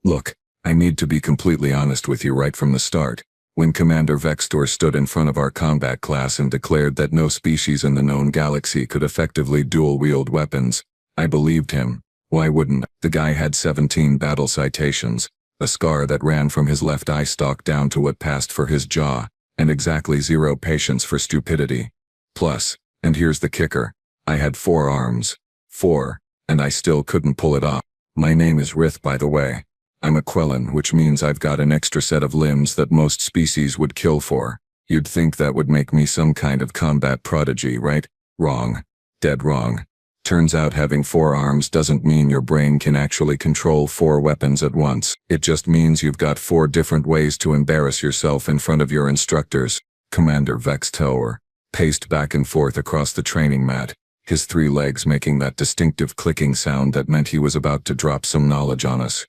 Look, I need to be completely honest with you right from the start. When Commander Vextor stood in front of our combat class and declared that no species in the known galaxy could effectively dual-wield weapons, I believed him. Why wouldn't I? The guy had 17 battle citations, a scar that ran from his left eye stalk down to what passed for his jaw, and exactly 0 patience for stupidity. Plus, and here's the kicker, I had 4 arms. 4, and I still couldn't pull it off. My name is Rith, by the way. I'm a Quellan, which means I've got an extra set of limbs that most species would kill for. You'd think that would make me some kind of combat prodigy, right? Wrong. Dead wrong. Turns out having 4 arms doesn't mean your brain can actually control 4 weapons at once. It just means you've got 4 different ways to embarrass yourself in front of your instructors. Commander Vextor paced back and forth across the training mat, his 3 legs making that distinctive clicking sound that meant he was about to drop some knowledge on us.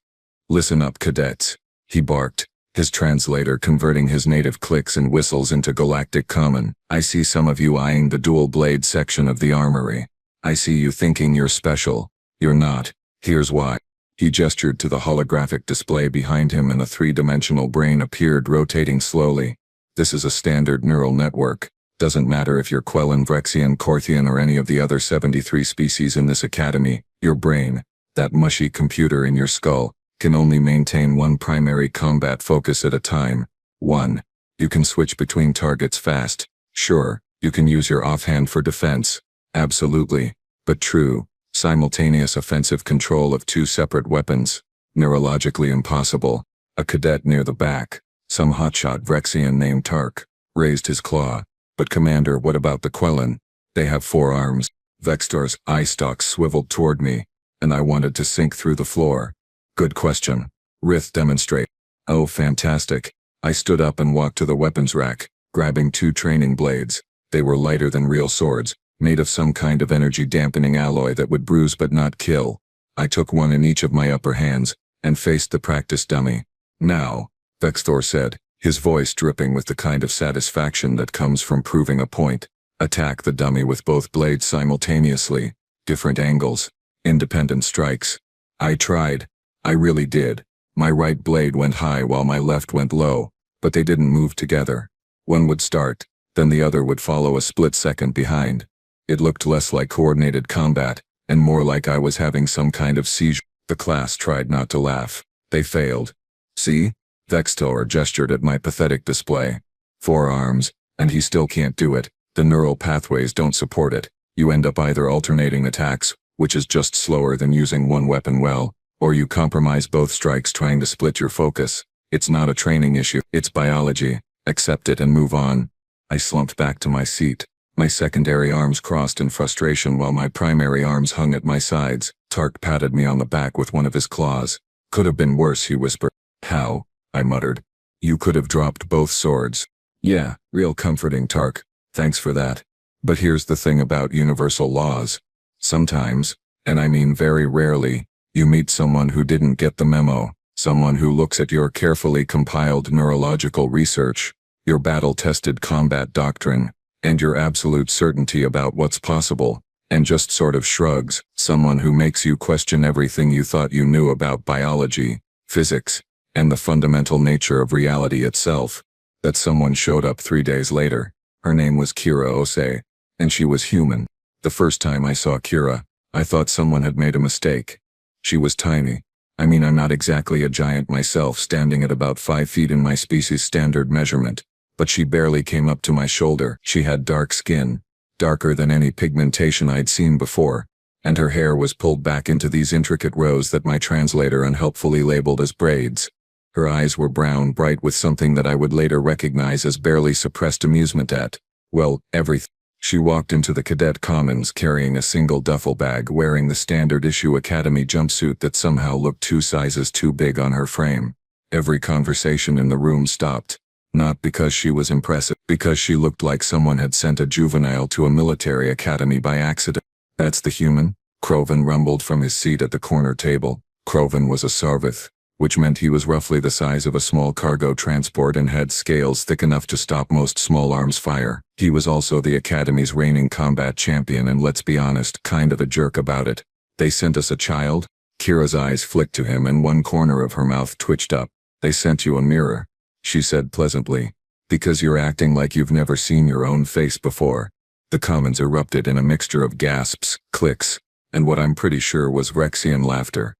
Listen up, cadets, he barked, his translator converting his native clicks and whistles into Galactic common. I see some of you eyeing the dual blade section of the armory. I see you thinking you're special. You're not. Here's why. He gestured to the holographic display behind him and a 3-dimensional brain appeared, rotating slowly. This is a standard neural network. Doesn't matter if you're Quellan, Vrexian, Korthian, or any of the other 73 species in this academy, your brain, that mushy computer in your skull, can only maintain one primary combat focus at a time. 1. You can switch between targets fast. Sure, you can use your offhand for defense. Absolutely. But true, simultaneous offensive control of 2 separate weapons. Neurologically impossible. A cadet near the back, some hotshot Vrexian named Tark, raised his claw. But Commander, what about the Quellan? They have 4 arms. Vextor's eye stalks swiveled toward me, and I wanted to sink through the floor. Good question. Rith, demonstrate. Oh, fantastic. I stood up and walked to the weapons rack, grabbing 2 training blades. They were lighter than real swords, made of some kind of energy-dampening alloy that would bruise but not kill. I took one in each of my upper hands, and faced the practice dummy. Now, Vextor said, his voice dripping with the kind of satisfaction that comes from proving a point. Attack the dummy with both blades simultaneously. Different angles. Independent strikes. I tried. I really did. My right blade went high while my left went low, but they didn't move together. One would start, then the other would follow a split second behind. It looked less like coordinated combat, and more like I was having some kind of seizure. The class tried not to laugh. They failed. See? Vextor gestured at my pathetic display. 4 arms, and he still can't do it. The neural pathways don't support it. You end up either alternating attacks, which is just slower than using one weapon well, or you compromise both strikes trying to split your focus. It's not a training issue, it's biology. Accept it and move on. I slumped back to my seat, my secondary arms crossed in frustration while my primary arms hung at my sides. Tark patted me on the back with one of his claws. Could have been worse, he whispered. How? I muttered. You could have dropped both swords. Yeah, real comforting, Tark. Thanks for that. But here's the thing about universal laws. Sometimes, and I mean very rarely, you meet someone who didn't get the memo, someone who looks at your carefully compiled neurological research, your battle-tested combat doctrine, and your absolute certainty about what's possible, and just sort of shrugs, someone who makes you question everything you thought you knew about biology, physics, and the fundamental nature of reality itself. That someone showed up 3 days later. Her name was Kira Osei, and she was human. The first time I saw Kira, I thought someone had made a mistake. She was tiny. I mean, I'm not exactly a giant myself, standing at about 5 feet in my species standard measurement, but she barely came up to my shoulder. She had dark skin, darker than any pigmentation I'd seen before, and her hair was pulled back into these intricate rows that my translator unhelpfully labeled as braids. Her eyes were brown, bright with something that I would later recognize as barely suppressed amusement at, well, everything. She walked into the cadet commons carrying a single duffel bag, wearing the standard issue academy jumpsuit that somehow looked 2 sizes too big on her frame. Every conversation in the room stopped. Not because she was impressive, because she looked like someone had sent a juvenile to a military academy by accident. That's the human? Krovan rumbled from his seat at the corner table. Krovan was a Sarvith, which meant he was roughly the size of a small cargo transport and had scales thick enough to stop most small arms fire. He was also the Academy's reigning combat champion and, let's be honest, kind of a jerk about it. They sent us a child? Kira's eyes flicked to him and one corner of her mouth twitched up. They sent you a mirror, she said pleasantly. Because you're acting like you've never seen your own face before. The commons erupted in a mixture of gasps, clicks, and what I'm pretty sure was Rexian laughter.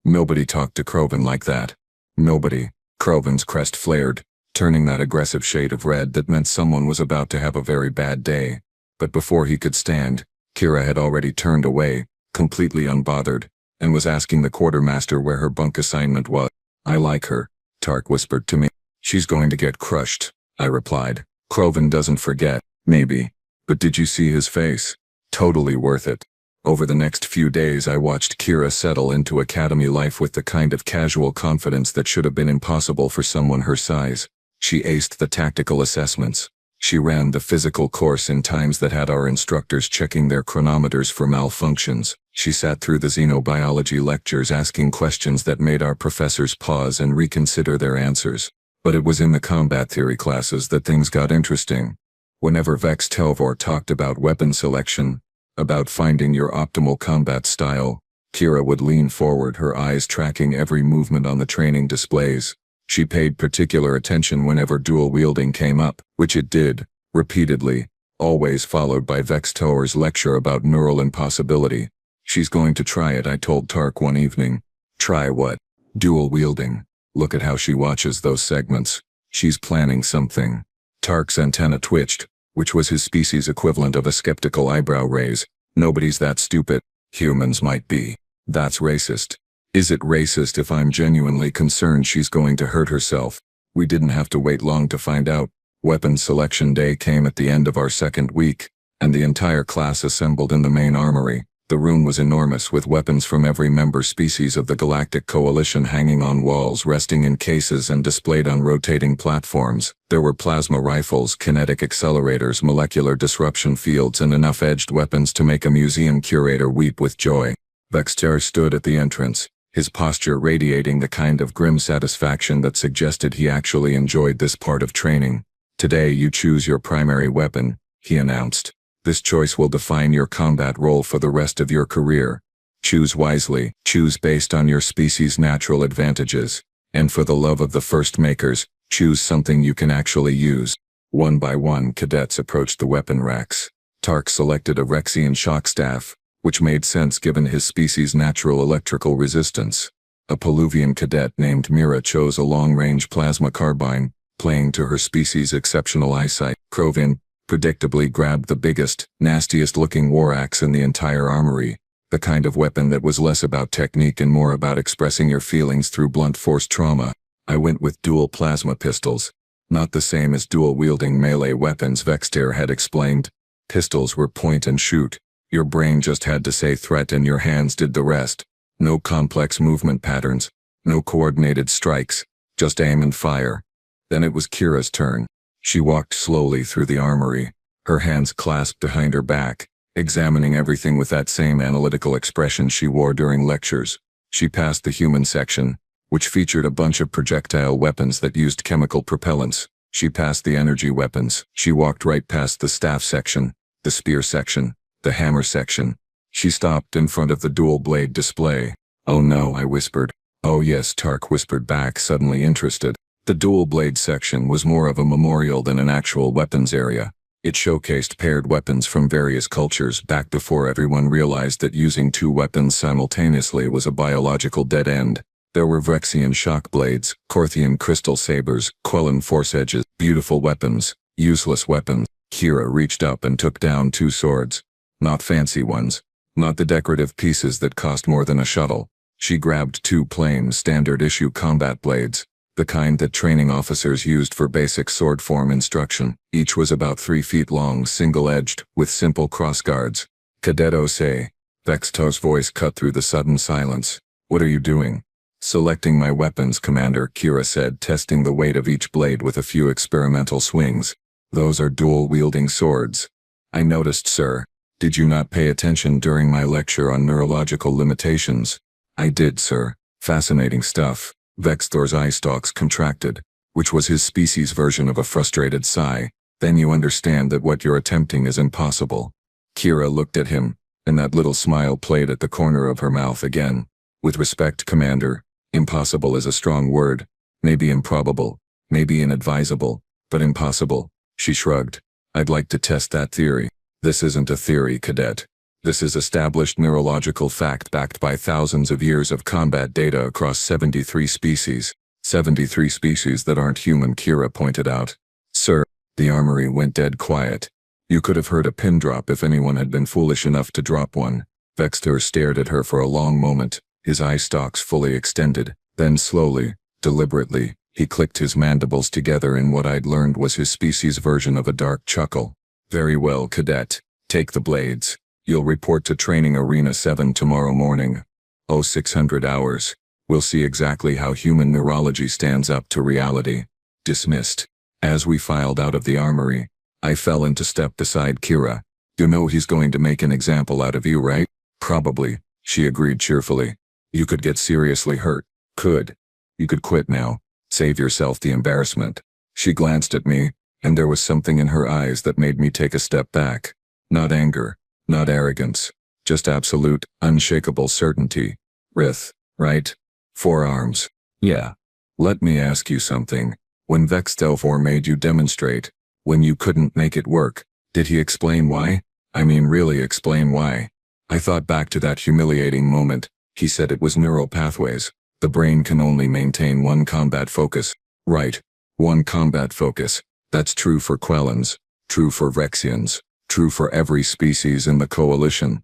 Nobody talked to Krovan like that. Nobody. Krovan's crest flared, turning that aggressive shade of red that meant someone was about to have a very bad day. But before he could stand, Kira had already turned away, completely unbothered, and was asking the quartermaster where her bunk assignment was. I like her, Tark whispered to me. She's going to get crushed, I replied. Krovan doesn't forget, maybe. But did you see his face? Totally worth it. Over the next few days I watched Kira settle into academy life with the kind of casual confidence that should have been impossible for someone her size. She aced the tactical assessments. She ran the physical course in times that had our instructors checking their chronometers for malfunctions. She sat through the xenobiology lectures asking questions that made our professors pause and reconsider their answers. But it was in the combat theory classes that things got interesting. Whenever Vex Telvor talked about weapon selection, about finding your optimal combat style, Kira would lean forward, her eyes tracking every movement on the training displays. She paid particular attention whenever dual wielding came up, which it did, repeatedly, always followed by Vex Telvor's lecture about neural impossibility. She's going to try it, I told Tark one evening. Try what? Dual wielding. Look at how she watches those segments. She's planning something. Tark's antenna twitched, which was his species' equivalent of a skeptical eyebrow raise. Nobody's that stupid. Humans might be. That's racist. Is it racist if I'm genuinely concerned she's going to hurt herself? We didn't have to wait long to find out. Weapon selection day came at the end of our second week, and the entire class assembled in the main armory. The room was enormous, with weapons from every member species of the Galactic Coalition hanging on walls, resting in cases and displayed on rotating platforms. There were plasma rifles, kinetic accelerators, molecular disruption fields, and enough edged weapons to make a museum curator weep with joy. Vexter stood at the entrance, his posture radiating the kind of grim satisfaction that suggested he actually enjoyed this part of training. Today you choose your primary weapon, he announced. This choice will define your combat role for the rest of your career. Choose wisely, choose based on your species' natural advantages, and for the love of the first makers, choose something you can actually use. One by one cadets approached the weapon racks. Tark selected a Rexian shock staff, which made sense given his species' natural electrical resistance. A Peluvian cadet named Mira chose a long-range plasma carbine, playing to her species' exceptional eyesight. Krovan predictably grabbed the biggest, nastiest-looking war axe in the entire armory, the kind of weapon that was less about technique and more about expressing your feelings through blunt force trauma. I went with dual plasma pistols. Not the same as dual-wielding melee weapons, Vexter had explained. Pistols were point and shoot. Your brain just had to say threat and your hands did the rest. No complex movement patterns, no coordinated strikes, just aim and fire. Then it was Kira's turn. She walked slowly through the armory, her hands clasped behind her back, examining everything with that same analytical expression she wore during lectures. She passed the human section, which featured a bunch of projectile weapons that used chemical propellants. She passed the energy weapons. She walked right past the staff section, the spear section, the hammer section. She stopped in front of the dual blade display. Oh no, I whispered. Oh yes, Tark whispered back, suddenly interested. The dual blade section was more of a memorial than an actual weapons area. It showcased paired weapons from various cultures back before everyone realized that using two weapons simultaneously was a biological dead end. There were Vexian shock blades, Korthian crystal sabers, Quellan force edges, beautiful weapons, useless weapons. Kira reached up and took down two swords. Not fancy ones. Not the decorative pieces that cost more than a shuttle. She grabbed two plain, standard-issue combat blades. The kind that training officers used for basic sword form instruction. Each was about 3 feet long, single-edged, with simple crossguards. Cadet Osei. Vexto's voice cut through the sudden silence. What are you doing? Selecting my weapons, Commander, Kira said, testing the weight of each blade with a few experimental swings. Those are dual-wielding swords. I noticed, sir. Did you not pay attention during my lecture on neurological limitations? I did, sir. Fascinating stuff. Vextor's eye stalks contracted, which was his species' version of a frustrated sigh. Then you understand that what you're attempting is impossible. Kira looked at him, and that little smile played at the corner of her mouth again. With respect, Commander, impossible is a strong word. Maybe improbable, maybe inadvisable, but impossible. She shrugged. I'd like to test that theory. This isn't a theory, Cadet. This is established neurological fact backed by thousands of years of combat data across 73 species. 73 species that aren't human, Kira pointed out. Sir, the armory went dead quiet. You could have heard a pin drop if anyone had been foolish enough to drop one. Vextor stared at her for a long moment, his eye stalks fully extended. Then slowly, deliberately, he clicked his mandibles together in what I'd learned was his species' version of a dark chuckle. Very well, Cadet. Take the blades. You'll report to Training Arena 7 tomorrow morning. 0600 hours. We'll see exactly how human neurology stands up to reality. Dismissed. As we filed out of the armory, I fell into step beside Kira. You know he's going to make an example out of you, right? Probably, she agreed cheerfully. You could get seriously hurt. Could. You could quit now. Save yourself the embarrassment. She glanced at me, and there was something in her eyes that made me take a step back. Not anger, not arrogance, just absolute, unshakable certainty. Rith, right? 4 arms. Yeah. Let me ask you something. When Vextelfor made you demonstrate, when you couldn't make it work, did he explain why? I mean really explain why? I thought back to that humiliating moment. He said it was neural pathways. The brain can only maintain one combat focus. Right. One combat focus. That's true for Quellans. True for Vexians. True for every species in the Coalition.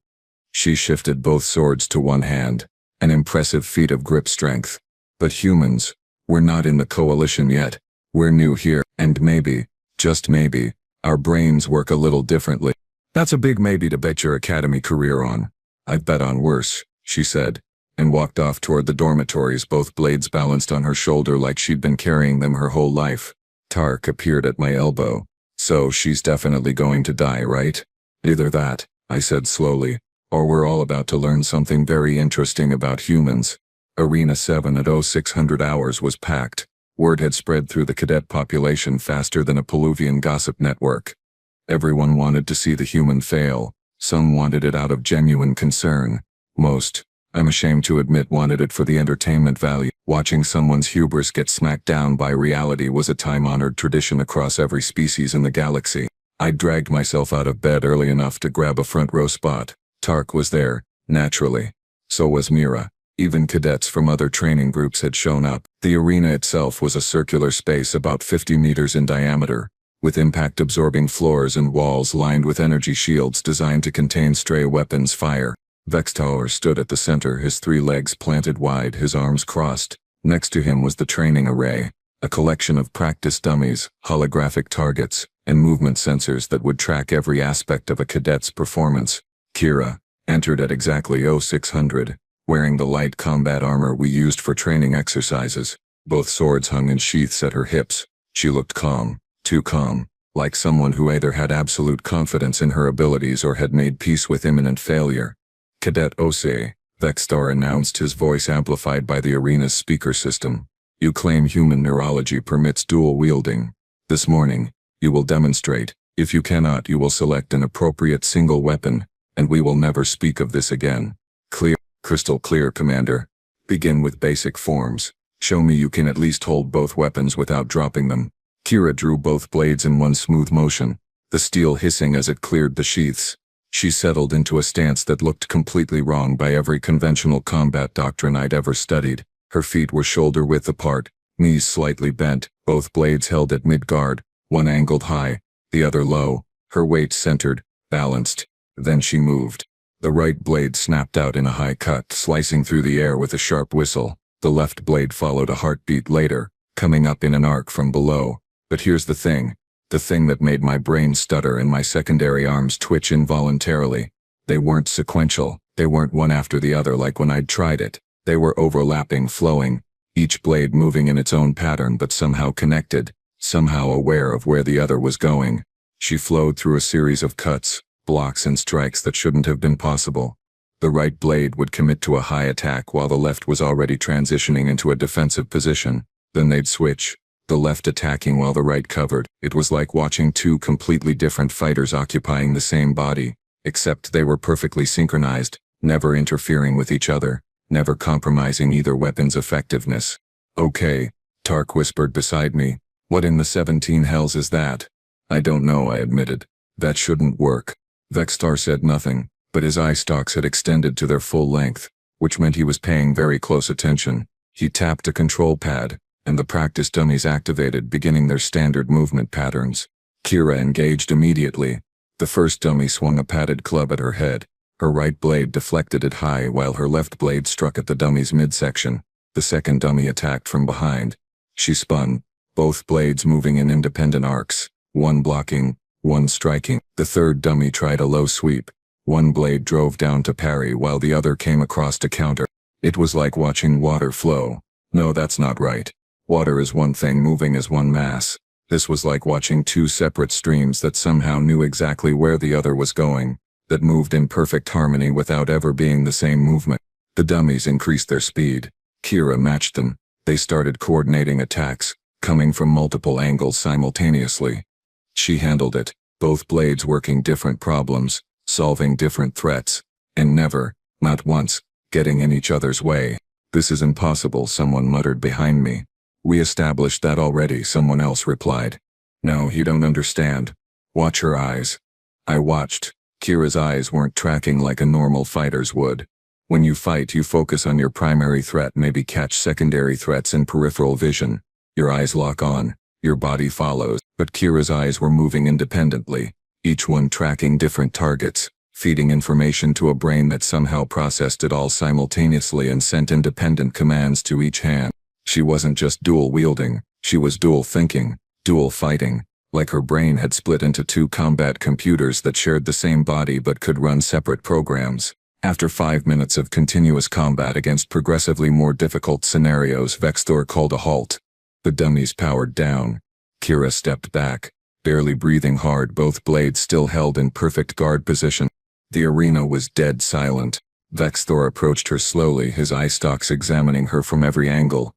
She shifted both swords to one hand. An impressive feat of grip strength. But humans, we're not in the Coalition yet. We're new here, and maybe, just maybe, our brains work a little differently. That's a big maybe to bet your academy career on. I've bet on worse, she said, and walked off toward the dormitories, both blades balanced on her shoulder like she'd been carrying them her whole life. Tark appeared at my elbow. So she's definitely going to die, right? Either that, I said slowly, or we're all about to learn something very interesting about humans. Arena 7 at 0600 hours was packed. Word had spread through the cadet population faster than a Peluvian gossip network. Everyone wanted to see the human fail. Some wanted it out of genuine concern. Most, I'm ashamed to admit, wanted it for the entertainment value. Watching someone's hubris get smacked down by reality was a time-honored tradition across every species in the galaxy. I dragged myself out of bed early enough to grab a front row spot. Tark was there, naturally. So was Mira. Even cadets from other training groups had shown up. The arena itself was a circular space about 50 meters in diameter, with impact-absorbing floors and walls lined with energy shields designed to contain stray weapons fire. Vextor stood at the center, his 3 legs planted wide, his arms crossed. Next to him was the training array, a collection of practice dummies, holographic targets, and movement sensors that would track every aspect of a cadet's performance. Kira entered at exactly 0600, wearing the light combat armor we used for training exercises. Both swords hung in sheaths at her hips. She looked calm, too calm, like someone who either had absolute confidence in her abilities or had made peace with imminent failure. Cadet Ose, Vextor announced, his voice amplified by the arena's speaker system. You claim human neurology permits dual wielding. This morning, you will demonstrate. If you cannot, you will select an appropriate single weapon, and we will never speak of this again. Clear, crystal clear, Commander. Begin with basic forms. Show me you can at least hold both weapons without dropping them. Kira drew both blades in one smooth motion, the steel hissing as it cleared the sheaths. She settled into a stance that looked completely wrong by every conventional combat doctrine I'd ever studied. Her feet were shoulder-width apart, knees slightly bent, both blades held at mid-guard, one angled high, the other low, her weight centered, balanced. Then she moved. The right blade snapped out in a high cut, slicing through the air with a sharp whistle. The left blade followed a heartbeat later, coming up in an arc from below. But here's the thing that made my brain stutter and my secondary arms twitch involuntarily. They weren't sequential, they weren't one after the other like when I'd tried it. They were overlapping, flowing, each blade moving in its own pattern but somehow connected, somehow aware of where the other was going. She flowed through a series of cuts, blocks and strikes that shouldn't have been possible. The right blade would commit to a high attack while the left was already transitioning into a defensive position. Then they'd switch, the left attacking while the right covered. It was like watching 2 completely different fighters occupying the same body, except they were perfectly synchronized, never interfering with each other. never compromising either weapon's effectiveness. Okay, Tark whispered beside me. What in the 17 hells is that? I don't know, I admitted. That shouldn't work. Vexstar said nothing, but his eye stalks had extended to their full length, which meant he was paying very close attention. He tapped a control pad, and the practice dummies activated, beginning their standard movement patterns. Kira engaged immediately. The first dummy swung a padded club at her head. Her right blade deflected it high while her left blade struck at the dummy's midsection. The second dummy attacked from behind. She spun, both blades moving in independent arcs, one blocking, one striking. The third dummy tried a low sweep. One blade drove down to parry while the other came across to counter. It was like watching water flow. No, that's not right. Water is one thing moving as one mass. This was like watching two separate streams that somehow knew exactly where the other was going, that moved in perfect harmony without ever being the same movement. The dummies increased their speed. Kira matched them. They started coordinating attacks, coming from multiple angles simultaneously. She handled it, both blades working different problems, solving different threats, and never, not once, getting in each other's way. This is impossible, someone muttered behind me. We established that already, someone else replied. No, you don't understand. Watch her eyes. I watched. Kira's eyes weren't tracking like a normal fighter's would. When you fight, you focus on your primary threat, maybe catch secondary threats in peripheral vision. Your eyes lock on, your body follows, but Kira's eyes were moving independently, each one tracking different targets, feeding information to a brain that somehow processed it all simultaneously and sent independent commands to each hand. She wasn't just dual wielding, she was dual thinking, dual fighting, like her brain had split into two combat computers that shared the same body but could run separate programs. After 5 minutes of continuous combat against progressively more difficult scenarios, Vexstar called a halt. The dummies powered down. Kira stepped back, barely breathing hard, both blades still held in perfect guard position. The arena was dead silent. Vexstar approached her slowly, his eye stalks examining her from every angle.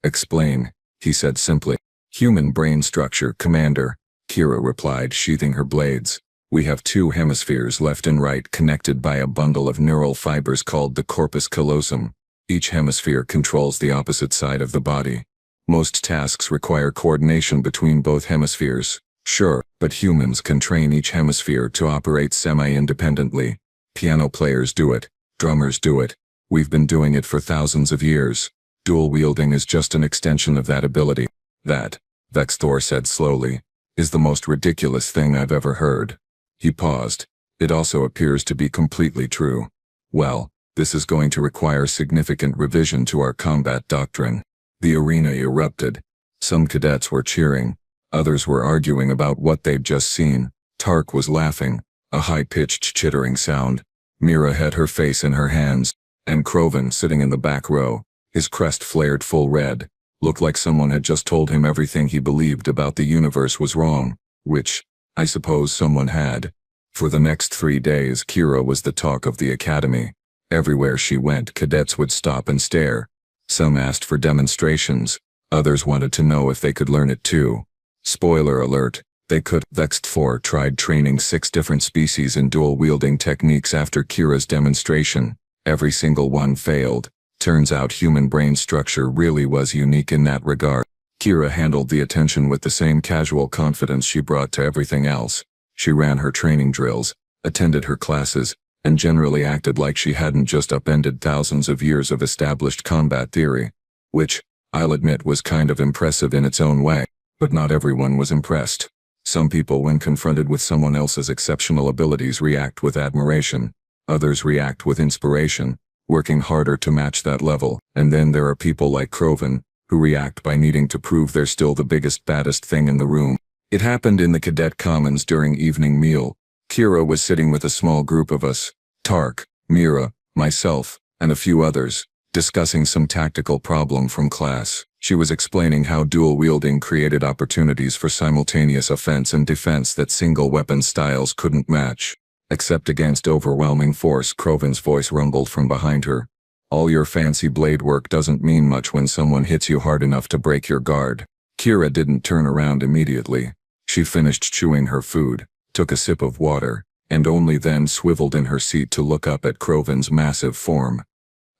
Explain, he said simply. Human brain structure, Commander, Kira replied, sheathing her blades. We have two hemispheres, left and right, connected by a bundle of neural fibers called the corpus callosum. Each hemisphere controls the opposite side of the body. Most tasks require coordination between both hemispheres. Sure, but humans can train each hemisphere to operate semi-independently. Piano players do it. Drummers do it. We've been doing it for thousands of years. Dual wielding is just an extension of that ability. That, Vexstar said slowly, is the most ridiculous thing I've ever heard. He paused. It also appears to be completely true. Well, this is going to require significant revision to our combat doctrine. The arena erupted. Some cadets were cheering. Others were arguing about what they'd just seen. Tark was laughing, a high-pitched chittering sound. Mira had her face in her hands, and Krovan, sitting in the back row, his crest flared full red, looked like someone had just told him everything he believed about the universe was wrong, which, I suppose, someone had. For the next 3 days, Kira was the talk of the academy. Everywhere she went, cadets would stop and stare. Some asked for demonstrations. Others wanted to know if they could learn it too. Spoiler alert, they could. Vexstar tried training 6 different species in dual-wielding techniques after Kira's demonstration. Every single one failed. Turns out human brain structure really was unique in that regard. Kira handled the attention with the same casual confidence she brought to everything else. She ran her training drills, attended her classes, and generally acted like she hadn't just upended thousands of years of established combat theory. Which, I'll admit, was kind of impressive in its own way. But not everyone was impressed. Some people, when confronted with someone else's exceptional abilities, react with admiration. Others react with inspiration, working harder to match that level. And then there are people like Krovan, who react by needing to prove they're still the biggest, baddest thing in the room. It happened in the cadet commons during evening meal. Kira was sitting with a small group of us, Tark, Mira, myself, and a few others, discussing some tactical problem from class. She was explaining how dual wielding created opportunities for simultaneous offense and defense that single weapon styles couldn't match. Except against overwhelming force, Krovan's voice rumbled from behind her. All your fancy blade work doesn't mean much when someone hits you hard enough to break your guard. Kira didn't turn around immediately. She finished chewing her food, took a sip of water, and only then swiveled in her seat to look up at Krovan's massive form.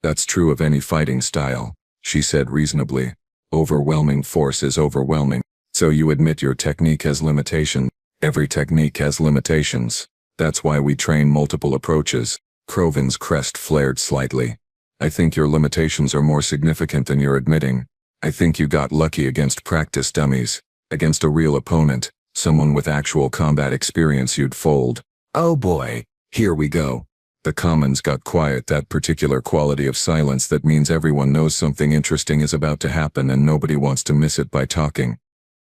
That's true of any fighting style, she said reasonably. Overwhelming force is overwhelming. So you admit your technique has limitations. Every technique has limitations. That's why we train multiple approaches. Krovin's crest flared slightly. I think your limitations are more significant than you're admitting. I think you got lucky against practice dummies. Against a real opponent, someone with actual combat experience, you'd fold. Oh boy, here we go. The commons got quiet, that particular quality of silence that means everyone knows something interesting is about to happen and nobody wants to miss it by talking.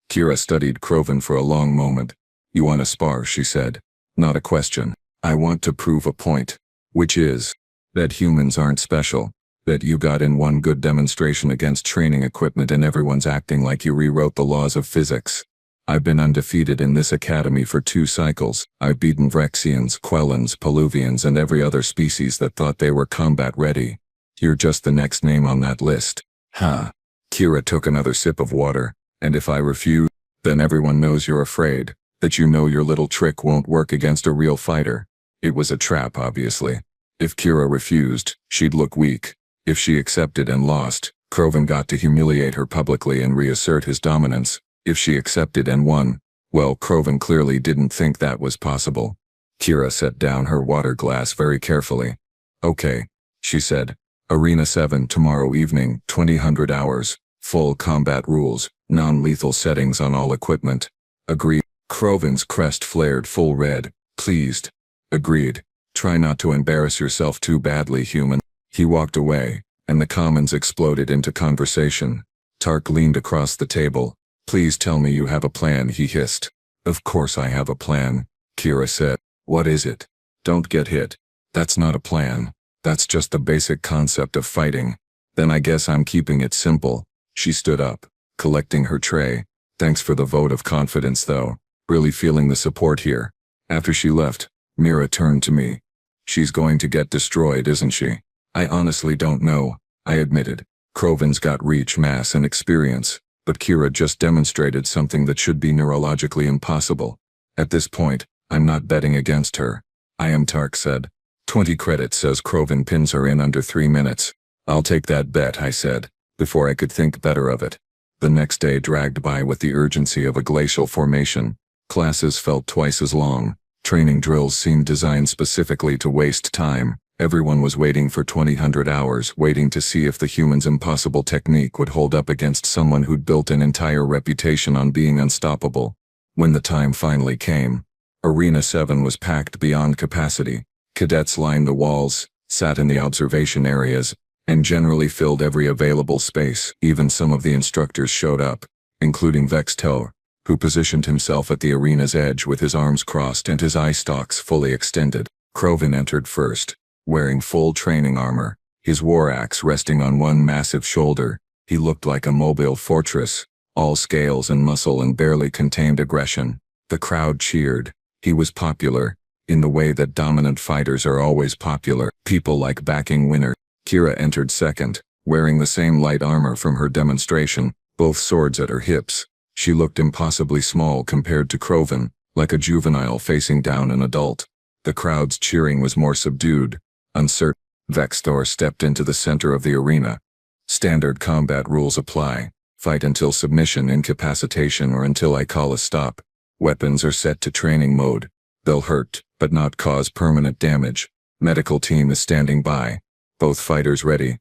Kira studied Krovin for a long moment. You want to spar, she said. Not a question. I want to prove a point. Which is that humans aren't special. That you got in one good demonstration against training equipment and everyone's acting like you rewrote the laws of physics. I've been undefeated in this academy for 2 cycles. I've beaten Vrexians, Quellans, Peluvians, and every other species that thought they were combat ready. You're just the next name on that list. Huh. Kira took another sip of water. And if I refuse, then everyone knows you're afraid. That you know your little trick won't work against a real fighter. It was a trap, obviously. If Kira refused, she'd look weak. If she accepted and lost, Krovin got to humiliate her publicly and reassert his dominance. If she accepted and won, well, Krovin clearly didn't think that was possible. Kira set down her water glass very carefully. Okay, she said. Arena 7 tomorrow evening, 2000 hours. Full combat rules, non-lethal settings on all equipment. Agreed. Krovin's crest flared full red. Pleased. Agreed. Try not to embarrass yourself too badly, human. He walked away, and the commons exploded into conversation. Tark leaned across the table. Please tell me you have a plan, he hissed. Of course I have a plan, Kira said. What is it? Don't get hit. That's not a plan. That's just the basic concept of fighting. Then I guess I'm keeping it simple. She stood up, collecting her tray. Thanks for the vote of confidence though. Really feeling the support here. After she left, Mira turned to me. She's going to get destroyed, isn't she? I honestly don't know, I admitted. Krovin's got reach, mass, and experience. But Kira just demonstrated something that should be neurologically impossible. At this point, I'm not betting against her. I am, Tark said. 20 credits says Krovin pins her in under 3 minutes. I'll take that bet, I said, before I could think better of it. The next day dragged by with the urgency of a glacial formation. Classes felt twice as long. Training drills seemed designed specifically to waste time. Everyone was waiting for 2000 hours, waiting to see if the human's impossible technique would hold up against someone who'd built an entire reputation on being unstoppable. When the time finally came, Arena 7 was packed beyond capacity. Cadets lined the walls, sat in the observation areas, and generally filled every available space. Even some of the instructors showed up, including Vextel, who positioned himself at the arena's edge with his arms crossed and his eye stalks fully extended. Krovin entered first, wearing full training armor, his war axe resting on one massive shoulder. He looked like a mobile fortress, all scales and muscle and barely contained aggression. The crowd cheered. He was popular, in the way that dominant fighters are always popular. People like backing winners. Kira entered second, wearing the same light armor from her demonstration, both swords at her hips. She looked impossibly small compared to Krovin, like a juvenile facing down an adult. The crowd's cheering was more subdued, uncertain. Vextor stepped into the center of the arena. Standard combat rules apply. Fight until submission, incapacitation, or until I call a stop. Weapons are set to training mode. They'll hurt, but not cause permanent damage. Medical team is standing by. Both fighters ready.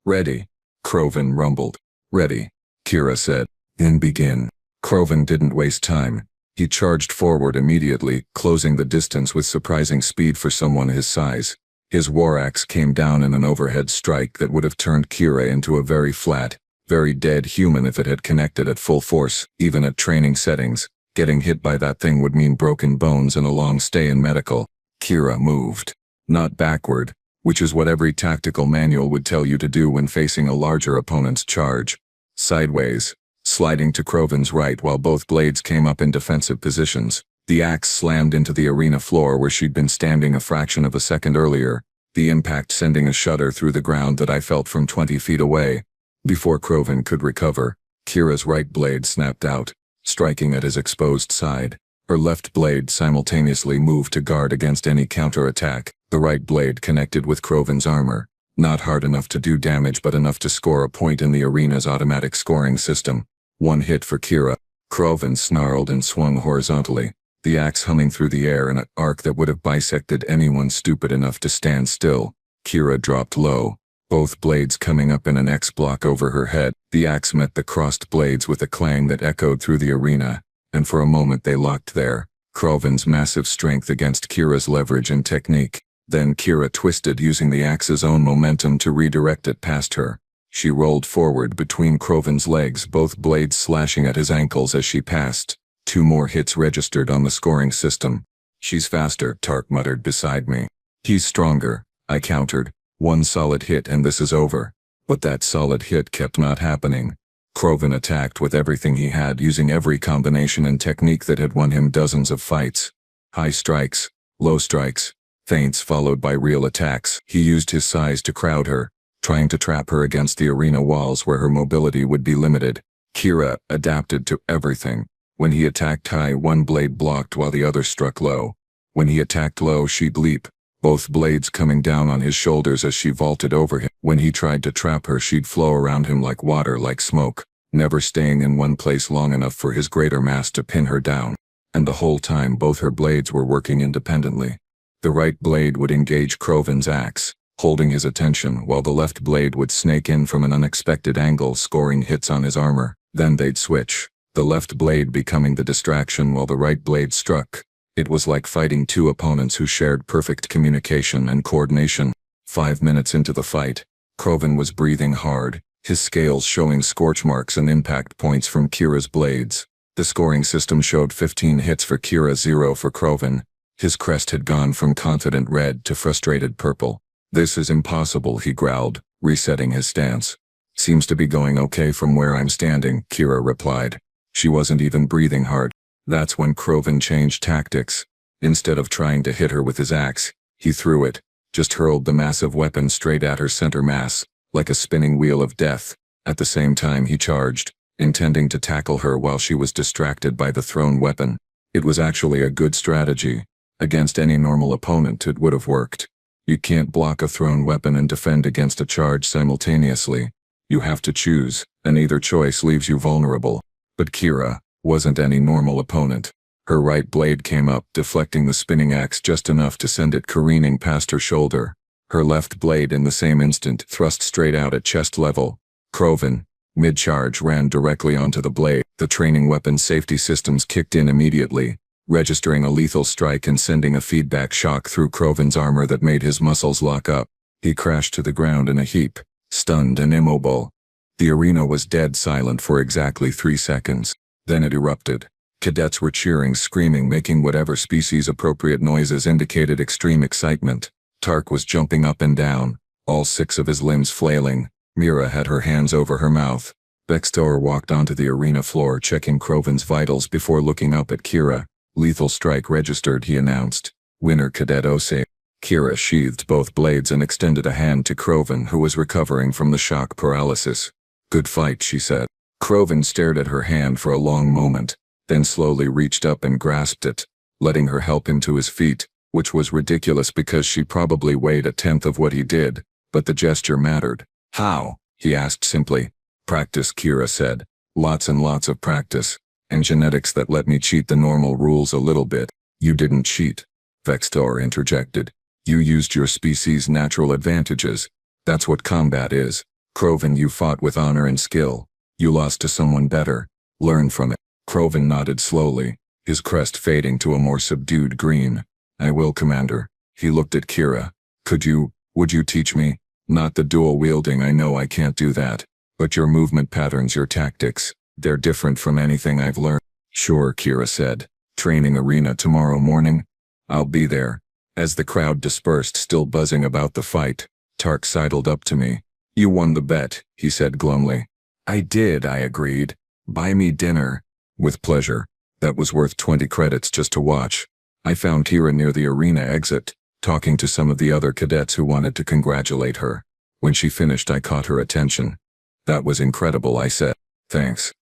Ready, Krovin rumbled. Ready, Kira said. Then begin. Krovin didn't waste time. He charged forward immediately, closing the distance with surprising speed for someone his size. His war axe came down in an overhead strike that would have turned Kira into a very flat, very dead human if it had connected at full force, even at training settings. Getting hit by that thing would mean broken bones and a long stay in medical. Kira moved. Not backward, which is what every tactical manual would tell you to do when facing a larger opponent's charge. Sideways, sliding to Krovin's right while both blades came up in defensive positions. The axe slammed into the arena floor where she'd been standing a fraction of a second earlier, the impact sending a shudder through the ground that I felt from 20 feet away. Before Krovin could recover, Kira's right blade snapped out, striking at his exposed side. Her left blade simultaneously moved to guard against any counterattack. The right blade connected with Krovin's armor, Not hard enough to do damage but enough to score a point in the arena's automatic scoring system. One hit for Kira. Kroven snarled and swung horizontally, the axe humming through the air in an arc that would have bisected anyone stupid enough to stand still. Kira dropped low, both blades coming up in an X block over her head. The axe met the crossed blades with a clang that echoed through the arena, and for a moment they locked there, Kroven's massive strength against Kira's leverage and technique. Then Kira twisted using the axe's own momentum to redirect it past her. She rolled forward between Kroven's legs, both blades slashing at his ankles as she passed. 2 more hits registered on the scoring system. She's faster, Tark muttered beside me. He's stronger, I countered. 1 solid hit and this is over. But that solid hit kept not happening. Kroven attacked with everything he had, using every combination and technique that had won him dozens of fights. High strikes, low strikes, feints followed by real attacks. He used his size to crowd her, trying to trap her against the arena walls where her mobility would be limited. Kira adapted to everything. When he attacked high, one blade blocked while the other struck low. When he attacked low, she'd leap, both blades coming down on his shoulders as she vaulted over him. When he tried to trap her, she'd flow around him like water, like smoke, never staying in one place long enough for his greater mass to pin her down. And the whole time both her blades were working independently. The right blade would engage Kroven's axe, holding his attention, while the left blade would snake in from an unexpected angle, scoring hits on his armor. Then they'd switch, the left blade becoming the distraction while the right blade struck. It was like fighting 2 opponents who shared perfect communication and coordination. 5 minutes into the fight, Kroven was breathing hard, his scales showing scorch marks and impact points from Kira's blades. The scoring system showed 15 hits for Kira, 0 for Kroven. His crest had gone from confident red to frustrated purple. "This is impossible," he growled, resetting his stance. "Seems to be going okay from where I'm standing," Kira replied. She wasn't even breathing hard. That's when Kroven changed tactics. Instead of trying to hit her with his axe, he threw it, just hurled the massive weapon straight at her center mass, like a spinning wheel of death. At the same time he charged, intending to tackle her while she was distracted by the thrown weapon. It was actually a good strategy. Against any normal opponent it would have worked. You can't block a thrown weapon and defend against a charge simultaneously. You have to choose, and either choice leaves you vulnerable. But Kira wasn't any normal opponent. Her right blade came up, deflecting the spinning axe just enough to send it careening past her shoulder. Her left blade in the same instant thrust straight out at chest level. Kroven, mid-charge, ran directly onto the blade. The training weapon safety systems kicked in immediately, registering a lethal strike and sending a feedback shock through Kroven's armor that made his muscles lock up. He crashed to the ground in a heap, stunned and immobile. The arena was dead silent for exactly 3 seconds. Then it erupted. Cadets were cheering, screaming, making whatever species-appropriate noises indicated extreme excitement. Tark was jumping up and down, all 6 of his limbs flailing. Mira had her hands over her mouth. Vextor walked onto the arena floor, checking Kroven's vitals before looking up at Kira. "Lethal strike registered," he announced. "Winner, Cadet Ose." Kira sheathed both blades and extended a hand to Kroven, who was recovering from the shock paralysis. "Good fight," she said. Kroven stared at her hand for a long moment, then slowly reached up and grasped it, letting her help him to his feet, which was ridiculous because she probably weighed 1/10 of what he did, but the gesture mattered. "How?" he asked simply. "Practice," Kira said. "Lots and lots of practice, and genetics that let me cheat the normal rules a little bit." "You didn't cheat," Vextor interjected. "You used your species' natural advantages. That's what combat is. Kroven, you fought with honor and skill. You lost to someone better. Learn from it." Kroven nodded slowly, his crest fading to a more subdued green. "I will, Commander." He looked at Kira. Would you teach me? Not the dual wielding, I know I can't do that. But your movement patterns, your tactics, they're different from anything I've learned." "Sure," Kira said. "Training arena tomorrow morning? I'll be there." As the crowd dispersed, still buzzing about the fight, Tark sidled up to me. "You won the bet," he said glumly. "I did," I agreed. "Buy me dinner." "With pleasure." That was worth 20 credits just to watch. I found Kira near the arena exit, talking to some of the other cadets who wanted to congratulate her. When she finished, I caught her attention. "That was incredible," I said. "Thanks.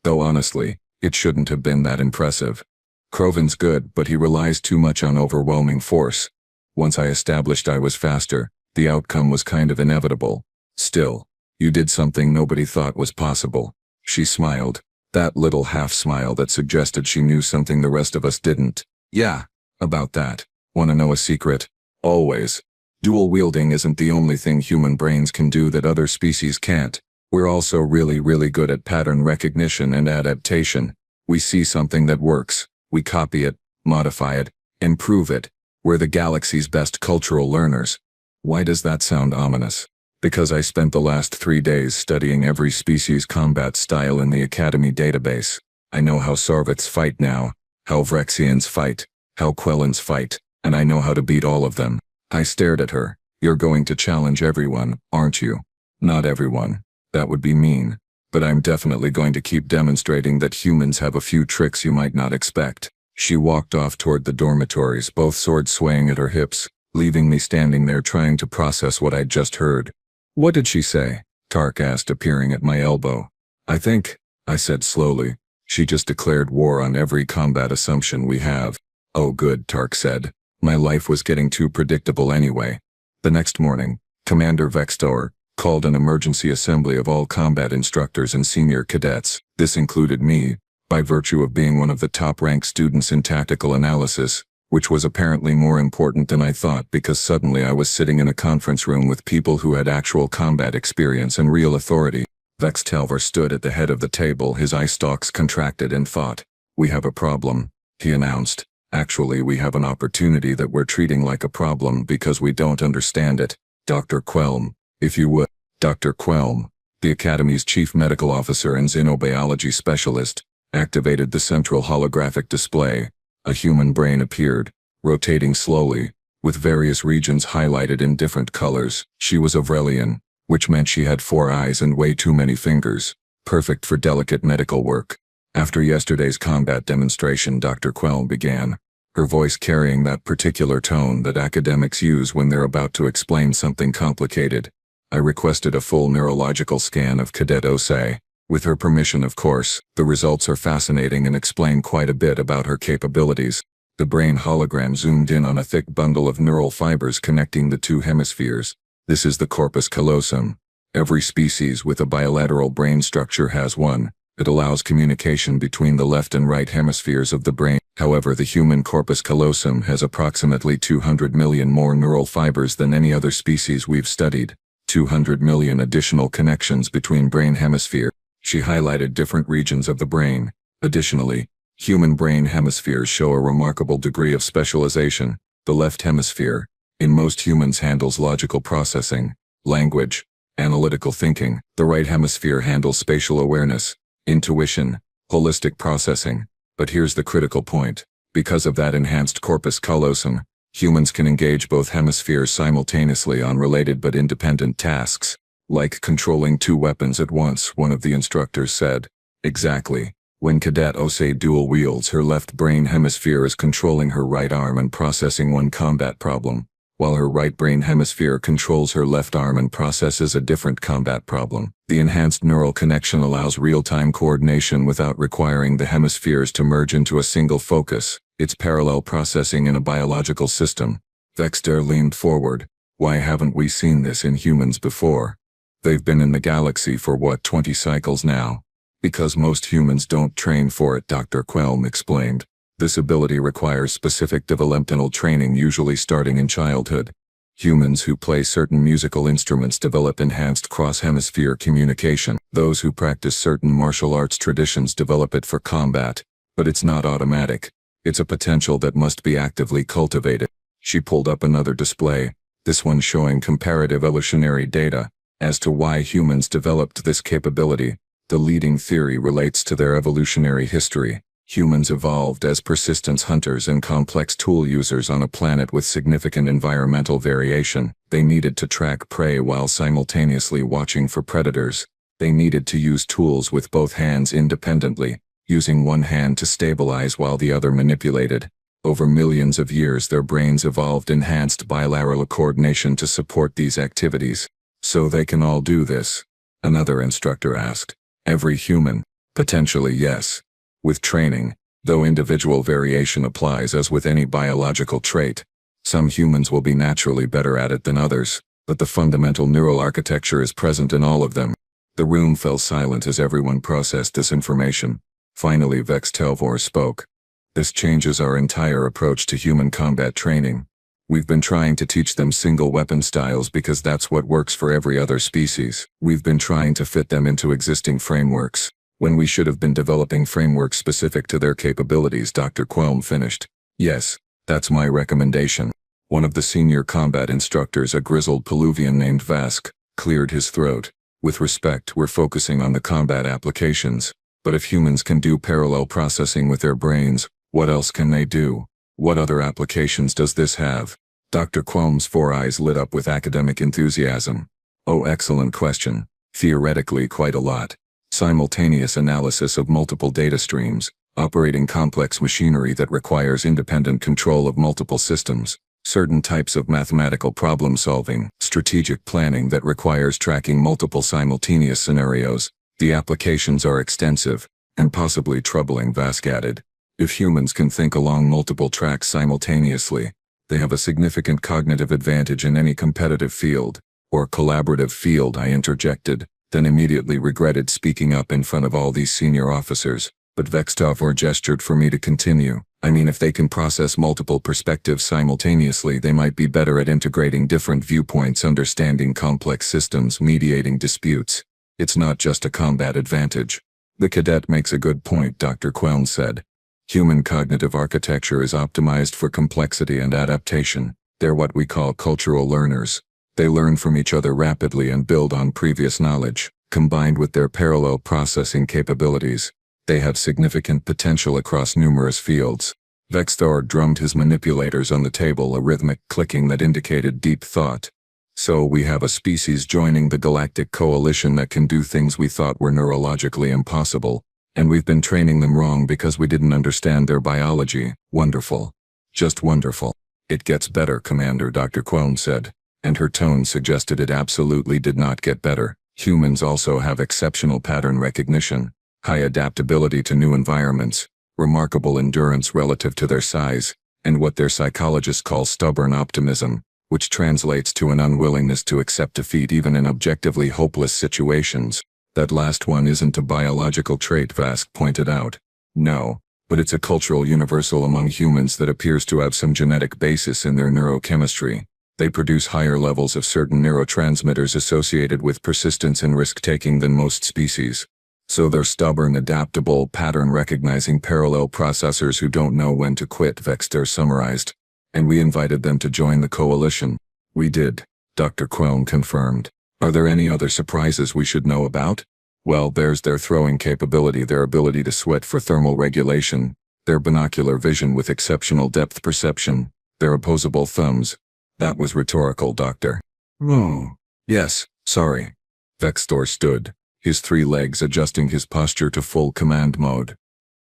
Though honestly, it shouldn't have been that impressive. Kroven's good, but he relies too much on overwhelming force. Once I established I was faster, The outcome was kind of inevitable. Still, you did something nobody thought was possible. She smiled. That little half-smile that suggested she knew something the rest of us didn't. Yeah, about that. Wanna know a secret? Always. Dual wielding isn't the only thing human brains can do that other species can't. We're also really good at pattern recognition and adaptation. We see something that works. We copy it, modify it, improve it. We're the galaxy's best cultural learners. Why does that sound ominous? Because I spent the last 3 days studying every species combat style in the Academy database. I know how Sarviths fight now, how Vrexians fight, how Quellans fight, and I know how to beat all of them. I stared at her. You're going to challenge everyone, aren't you? Not everyone. That would be mean. But I'm definitely going to keep demonstrating that humans have a few tricks you might not expect. She walked off toward the dormitories, both swords swaying at her hips, leaving me standing there trying to process what I'd just heard. What did she say? Tark asked, appearing at my elbow. I said slowly, she just declared war on every combat assumption we have. Oh good, Tark said. My life was getting too predictable anyway. The next morning, Commander Vextor called an emergency assembly of all combat instructors and senior cadets. This included me, by virtue of being one of the top-ranked students in tactical analysis, which was apparently more important than I thought because suddenly I was sitting in a conference room with people who had actual combat experience and real authority. Vextelver stood at the head of the table, his eye stalks contracted in thought. We have a problem, he announced. Actually, we have an opportunity that we're treating like a problem because we don't understand it. Dr. Quelm, if you would. Dr. Quelm, the Academy's chief medical officer and xenobiology specialist, activated the central holographic display. A human brain appeared, rotating slowly, with various regions highlighted in different colors. She was Avrelian, which meant she had 4 eyes and way too many fingers. Perfect for delicate medical work. After yesterday's combat demonstration, Dr. Quelm began, her voice carrying that particular tone that academics use when they're about to explain something complicated. I requested a full neurological scan of Cadet Osei. With her permission, of course. The results are fascinating and explain quite a bit about her capabilities. The brain hologram zoomed in on a thick bundle of neural fibers connecting the 2 hemispheres. This is the corpus callosum. Every species with a bilateral brain structure has one. It allows communication between the left and right hemispheres of the brain. However, the human corpus callosum has approximately 200 million more neural fibers than any other species we've studied. 200 million additional connections between brain hemispheres. She highlighted different regions of the brain. Additionally, human brain hemispheres show a remarkable degree of specialization. The left hemisphere, in most humans, handles logical processing, language, analytical thinking. The right hemisphere handles spatial awareness, intuition, holistic processing. But here's the critical point. Because of that enhanced corpus callosum, humans can engage both hemispheres simultaneously on related but independent tasks. Like controlling 2 weapons at once, one of the instructors said. Exactly. When Cadet Osei dual wields, her left brain hemisphere is controlling her right arm and processing one combat problem, while her right brain hemisphere controls her left arm and processes a different combat problem. The enhanced neural connection allows real-time coordination without requiring the hemispheres to merge into a single focus. It's parallel processing in a biological system. Vexter leaned forward. Why haven't we seen this in humans before? They've been in the galaxy for 20 cycles now? Because most humans don't train for it, Dr. Quelm explained. This ability requires specific developmental training, usually starting in childhood. Humans who play certain musical instruments develop enhanced cross-hemisphere communication. Those who practice certain martial arts traditions develop it for combat. But it's not automatic. It's a potential that must be actively cultivated. She pulled up another display, this one showing comparative evolutionary data as to why humans developed this capability. The leading theory relates to their evolutionary history. Humans evolved as persistence hunters and complex tool users on a planet with significant environmental variation. They needed to track prey while simultaneously watching for predators. They needed to use tools with both hands independently, using one hand to stabilize while the other manipulated. Over millions of years, their brains evolved enhanced bilateral coordination to support these activities. So they can all do this? Another instructor asked. Every human? Potentially, yes. With training, though individual variation applies as with any biological trait. Some humans will be naturally better at it than others. but the fundamental neural architecture is present in all of them. The room fell silent as everyone processed this information. Finally, Vex Telvor spoke. This changes our entire approach to human combat training. We've been trying to teach them single weapon styles because that's what works for every other species. We've been trying to fit them into existing frameworks, when we should have been developing frameworks specific to their capabilities. Dr. Quelm finished. Yes, that's my recommendation. One of the senior combat instructors, a grizzled Peluvian named Vask, cleared his throat. With respect, we're focusing on the combat applications. But if humans can do parallel processing with their brains, what else can they do? What other applications does this have? Dr. Quelm's 4 eyes lit up with academic enthusiasm. Oh, excellent question. Theoretically, quite a lot. Simultaneous analysis of multiple data streams, operating complex machinery that requires independent control of multiple systems, certain types of mathematical problem solving, strategic planning that requires tracking multiple simultaneous scenarios. The applications are extensive, and possibly troubling, Vask added. If humans can think along multiple tracks simultaneously, they have a significant cognitive advantage in any competitive field, or collaborative field, I interjected, then immediately regretted speaking up in front of all these senior officers, but Vex Telvor gestured for me to continue. I mean, if they can process multiple perspectives simultaneously, they might be better at integrating different viewpoints, understanding complex systems, mediating disputes. It's not just a combat advantage. The cadet makes a good point, Dr. Quelm said. Human cognitive architecture is optimized for complexity and adaptation. They're what we call cultural learners. They learn from each other rapidly and build on previous knowledge. Combined with their parallel processing capabilities, they have significant potential across numerous fields. Vexthor drummed his manipulators on the table, a rhythmic clicking that indicated deep thought. So we have a species joining the Galactic Coalition that can do things we thought were neurologically impossible, and we've been training them wrong because we didn't understand their biology. Wonderful. Just wonderful. It gets better, Commander, Dr. Quelm said, and her tone suggested it absolutely did not get better. Humans also have exceptional pattern recognition, high adaptability to new environments, remarkable endurance relative to their size, and what their psychologists call stubborn optimism, which translates to an unwillingness to accept defeat even in objectively hopeless situations. That last one isn't a biological trait, Vask pointed out. No, but it's a cultural universal among humans that appears to have some genetic basis in their neurochemistry. They produce higher levels of certain neurotransmitters associated with persistence and risk-taking than most species. So they're stubborn, adaptable, pattern-recognizing parallel processors who don't know when to quit, Vexter summarized. And we invited them to join the coalition. We did, Dr. Quelm confirmed. Are there any other surprises we should know about? Well, there's their throwing capability, their ability to sweat for thermal regulation, their binocular vision with exceptional depth perception, their opposable thumbs. That was rhetorical, Doctor. Oh, yes, sorry. Vextor stood, his 3 legs adjusting his posture to full command mode.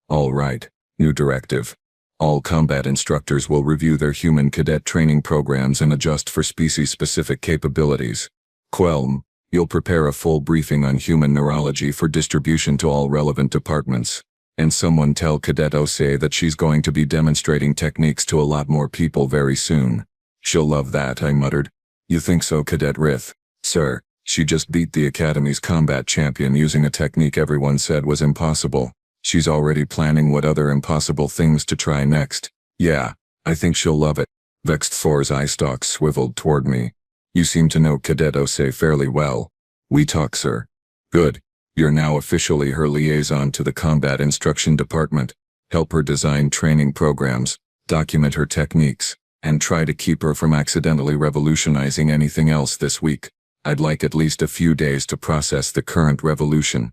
All right, new directive. All combat instructors will review their human cadet training programs and adjust for species-specific capabilities. Quelm, you'll prepare a full briefing on human neurology for distribution to all relevant departments. And someone tell Cadet Osei that she's going to be demonstrating techniques to a lot more people very soon. She'll love that, I muttered. You think so, Cadet Rith? Sir, she just beat the Academy's combat champion using a technique everyone said was impossible. She's already planning what other impossible things to try next. Yeah, I think she'll love it. Vexed Thor's eye stalks swiveled toward me. You seem to know Cadet Osei fairly well. We talk, sir. Good. You're now officially her liaison to the Combat Instruction Department. Help her design training programs, document her techniques, and try to keep her from accidentally revolutionizing anything else this week. I'd like at least a few days to process the current revolution.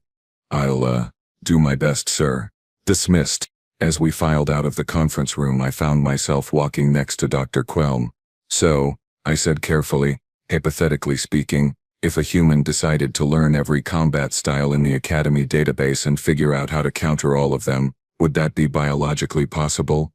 I'll, do my best, sir. Dismissed. As we filed out of the conference room, I found myself walking next to Dr. Quelm. So, I said carefully, hypothetically speaking, if a human decided to learn every combat style in the Academy database and figure out how to counter all of them, would that be biologically possible?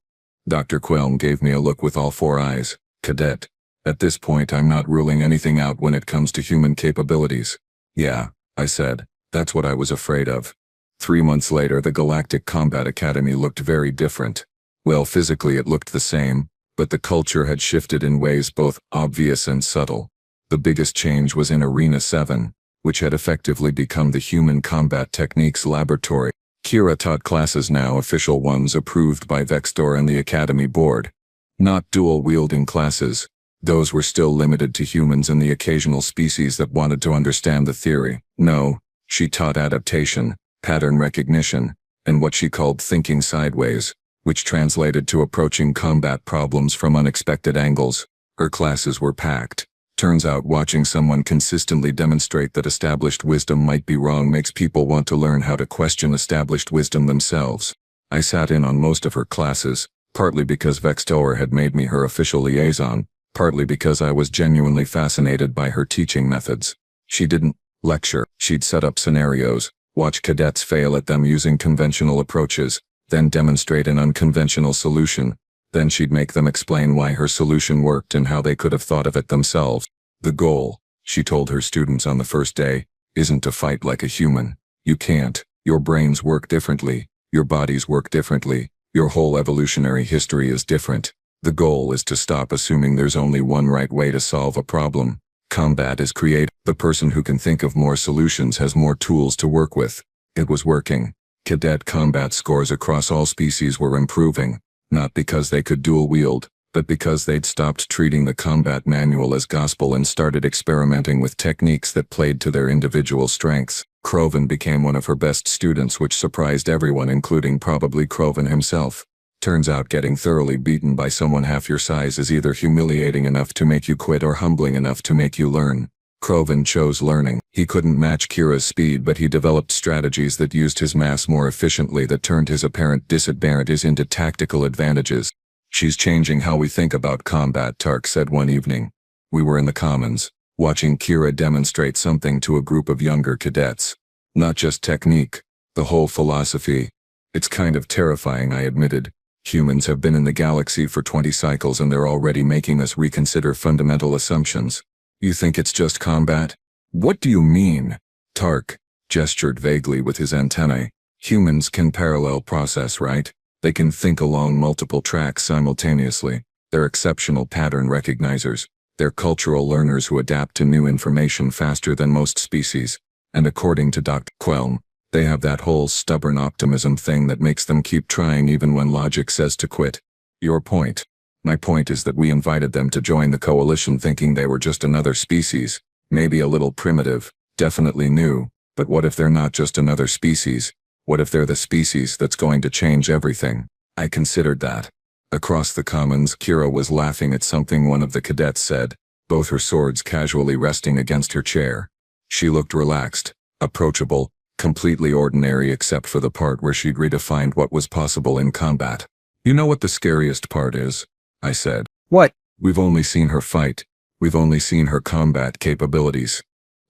Dr. Quelm gave me a look with all 4 eyes. Cadet. At this point, I'm not ruling anything out when it comes to human capabilities. Yeah, I said, that's what I was afraid of. 3 months later, the Galactic Combat Academy looked very different. Well, physically it looked the same, but the culture had shifted in ways both obvious and subtle. The biggest change was in Arena 7, which had effectively become the Human Combat Techniques Laboratory. Kira taught classes now official ones approved by Vextor and the Academy Board. Not dual-wielding classes. Those were still limited to humans and the occasional species that wanted to understand the theory. No, she taught adaptation, pattern recognition, and what she called thinking sideways, which translated to approaching combat problems from unexpected angles. Her classes were packed. Turns out watching someone consistently demonstrate that established wisdom might be wrong makes people want to learn how to question established wisdom themselves. I sat in on most of her classes, partly because Vextor had made me her official liaison, partly because I was genuinely fascinated by her teaching methods. She didn't lecture. She'd set up scenarios, watch cadets fail at them using conventional approaches, then demonstrate an unconventional solution. Then she'd make them explain why her solution worked and how they could have thought of it themselves. The goal, she told her students on the first day, isn't to fight like a human. You can't. Your brains work differently. Your bodies work differently. Your whole evolutionary history is different. The goal is to stop assuming there's only one right way to solve a problem. Combat is creative. The person who can think of more solutions has more tools to work with. It was working. Cadet combat scores across all species were improving. Not because they could dual wield, but because they'd stopped treating the combat manual as gospel and started experimenting with techniques that played to their individual strengths. Croven became one of her best students, which surprised everyone, including probably Croven himself. Turns out getting thoroughly beaten by someone half your size is either humiliating enough to make you quit or humbling enough to make you learn. Croven chose learning. He couldn't match Kira's speed, but he developed strategies that used his mass more efficiently, that turned his apparent disadvantages into tactical advantages. She's changing how we think about combat, Tark said one evening. We were in the Commons, watching Kira demonstrate something to a group of younger cadets. Not just technique, the whole philosophy. It's kind of terrifying, I admitted. Humans have been in the galaxy for 20 cycles and they're already making us reconsider fundamental assumptions. You think it's just combat? What do you mean? Tark gestured vaguely with his antennae. Humans can parallel process, right? They can think along multiple tracks simultaneously. They're exceptional pattern recognizers. They're cultural learners who adapt to new information faster than most species. And according to Dr. Quelm, they have that whole stubborn optimism thing that makes them keep trying even when logic says to quit. Your point. My point is that we invited them to join the coalition thinking they were just another species, maybe a little primitive, definitely new, but what if they're not just another species? What if they're the species that's going to change everything? I considered that. Across the Commons, Kira was laughing at something one of the cadets said, both her swords casually resting against her chair. She looked relaxed, approachable, completely ordinary except for the part where she'd redefined what was possible in combat. You know what the scariest part is? I said. What? We've only seen her fight. We've only seen her combat capabilities.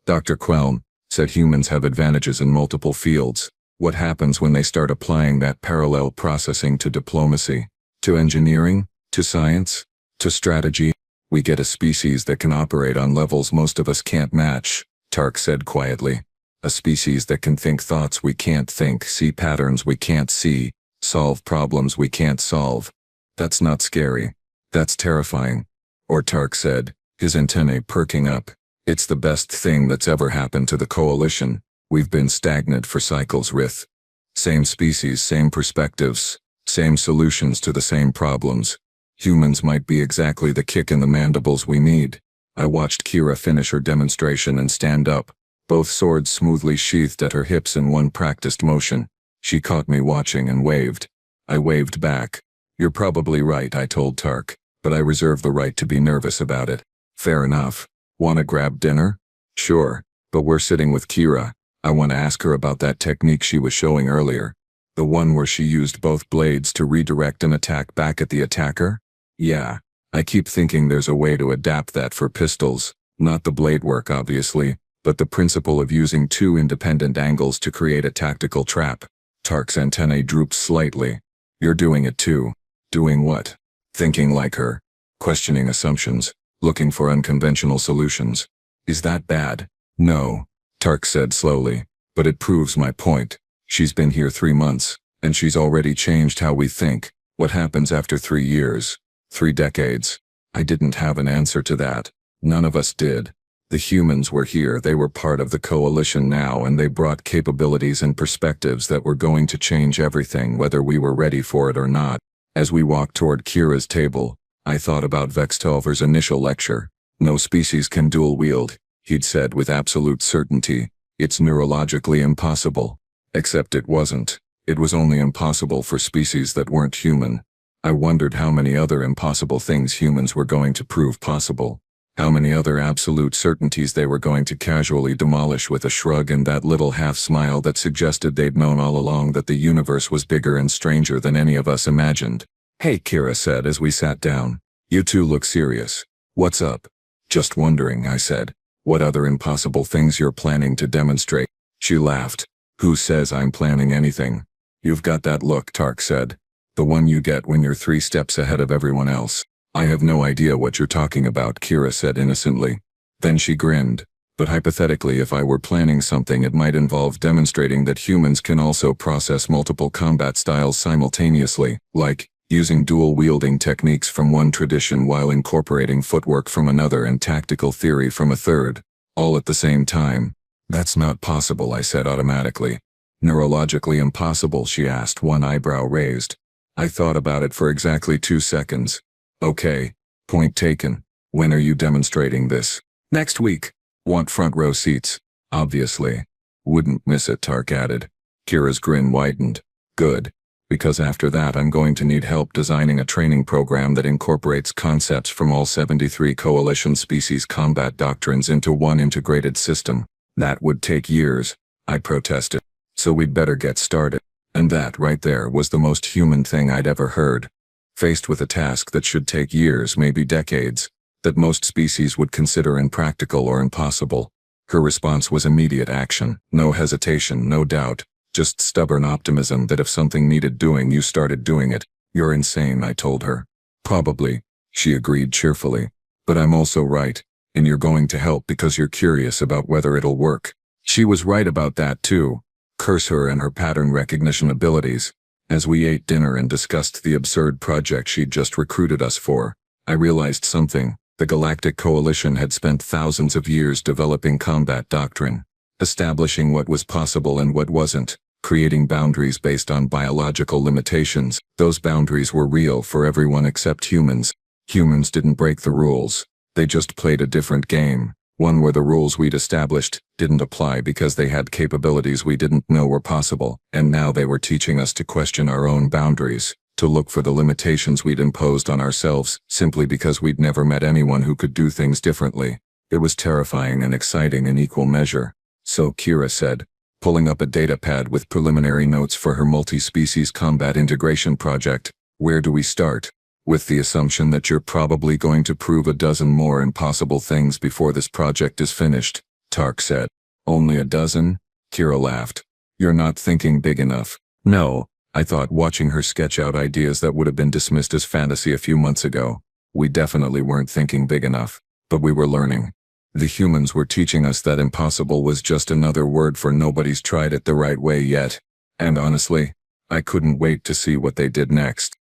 Dr. Quelm said humans have advantages in multiple fields. What happens when they start applying that parallel processing to diplomacy, to engineering, to science, to strategy? We get a species that can operate on levels most of us can't match, Tark said quietly. A species that can think thoughts we can't think, see patterns we can't see, solve problems we can't solve. That's not scary. That's terrifying. Or Tark said, his antennae perking up. It's the best thing that's ever happened to the coalition. We've been stagnant for cycles, Rith. Same species, same perspectives, same solutions to the same problems. Humans might be exactly the kick in the mandibles we need. I watched Kira finish her demonstration and stand up, both swords smoothly sheathed at her hips in one practiced motion. She caught me watching and waved. I waved back. You're probably right, I told Tark, but I reserve the right to be nervous about it. Fair enough. Wanna grab dinner? Sure, but we're sitting with Kira. I want to ask her about that technique she was showing earlier. The one where she used both blades to redirect an attack back at the attacker? Yeah. I keep thinking there's a way to adapt that for pistols. Not the blade work, obviously, but the principle of using two independent angles to create a tactical trap. Tark's antennae drooped slightly. You're doing it too. Doing what? Thinking like her. Questioning assumptions. Looking for unconventional solutions. Is that bad? No, Tark said slowly, but it proves my point. She's been here 3 months, and she's already changed how we think. What happens after 3 years? 3 decades? I didn't have an answer to that. None of us did. The humans were here, they were part of the coalition now, and they brought capabilities and perspectives that were going to change everything, whether we were ready for it or not. As we walked toward Kira's table, I thought about Vextover's initial lecture. No species can dual wield, he'd said with absolute certainty. It's neurologically impossible. Except it wasn't. It was only impossible for species that weren't human. I wondered how many other impossible things humans were going to prove possible. How many other absolute certainties they were going to casually demolish with a shrug and that little half-smile that suggested they'd known all along that the universe was bigger and stranger than any of us imagined. "Hey," Kira said as we sat down. "You two look serious. What's up?" "Just wondering," I said. "What other impossible things you're planning to demonstrate?" She laughed. "Who says I'm planning anything?" "You've got that look," Tark said. "The one you get when you're 3 steps ahead of everyone else." "I have no idea what you're talking about," Kira said innocently. Then she grinned. "But hypothetically, if I were planning something, it might involve demonstrating that humans can also process multiple combat styles simultaneously, like using dual-wielding techniques from one tradition while incorporating footwork from another and tactical theory from a third, all at the same time." "That's not possible," I said automatically. "Neurologically impossible?" she asked, one eyebrow raised. I thought about it for exactly 2 seconds. "Okay, point taken. When are you demonstrating this?" "Next week. Want front row seats?" "Obviously." "Wouldn't miss it," Tark added. Kira's grin widened. "Good. Because after that I'm going to need help designing a training program that incorporates concepts from all 73 coalition species combat doctrines into one integrated system." "That would take years," I protested. "So we'd better get started." And that right there was the most human thing I'd ever heard. Faced with a task that should take years, maybe decades, that most species would consider impractical or impossible, her response was immediate action. No hesitation, no doubt, just stubborn optimism that if something needed doing, you started doing it. "You're insane," I told her. "Probably," she agreed cheerfully. "But I'm also right, and you're going to help because you're curious about whether it'll work." She was right about that too. Curse her and her pattern recognition abilities. As we ate dinner and discussed the absurd project she'd just recruited us for, I realized something. The Galactic Coalition had spent thousands of years developing combat doctrine, establishing what was possible and what wasn't, creating boundaries based on biological limitations. Those boundaries were real for everyone except humans. Humans didn't break the rules. They just played a different game. One where the rules we'd established didn't apply because they had capabilities we didn't know were possible, and now they were teaching us to question our own boundaries, to look for the limitations we'd imposed on ourselves simply because we'd never met anyone who could do things differently. It was terrifying and exciting in equal measure. "So," Kira said, pulling up a data pad with preliminary notes for her multi-species combat integration project, "where do we start?" "With the assumption that you're probably going to prove a dozen more impossible things before this project is finished," Tark said. "Only a dozen?" Kira laughed. "You're not thinking big enough." "No," I thought, watching her sketch out ideas that would have been dismissed as fantasy a few months ago. "We definitely weren't thinking big enough. But we were learning. The humans were teaching us that impossible was just another word for nobody's tried it the right way yet. And honestly, I couldn't wait to see what they did next."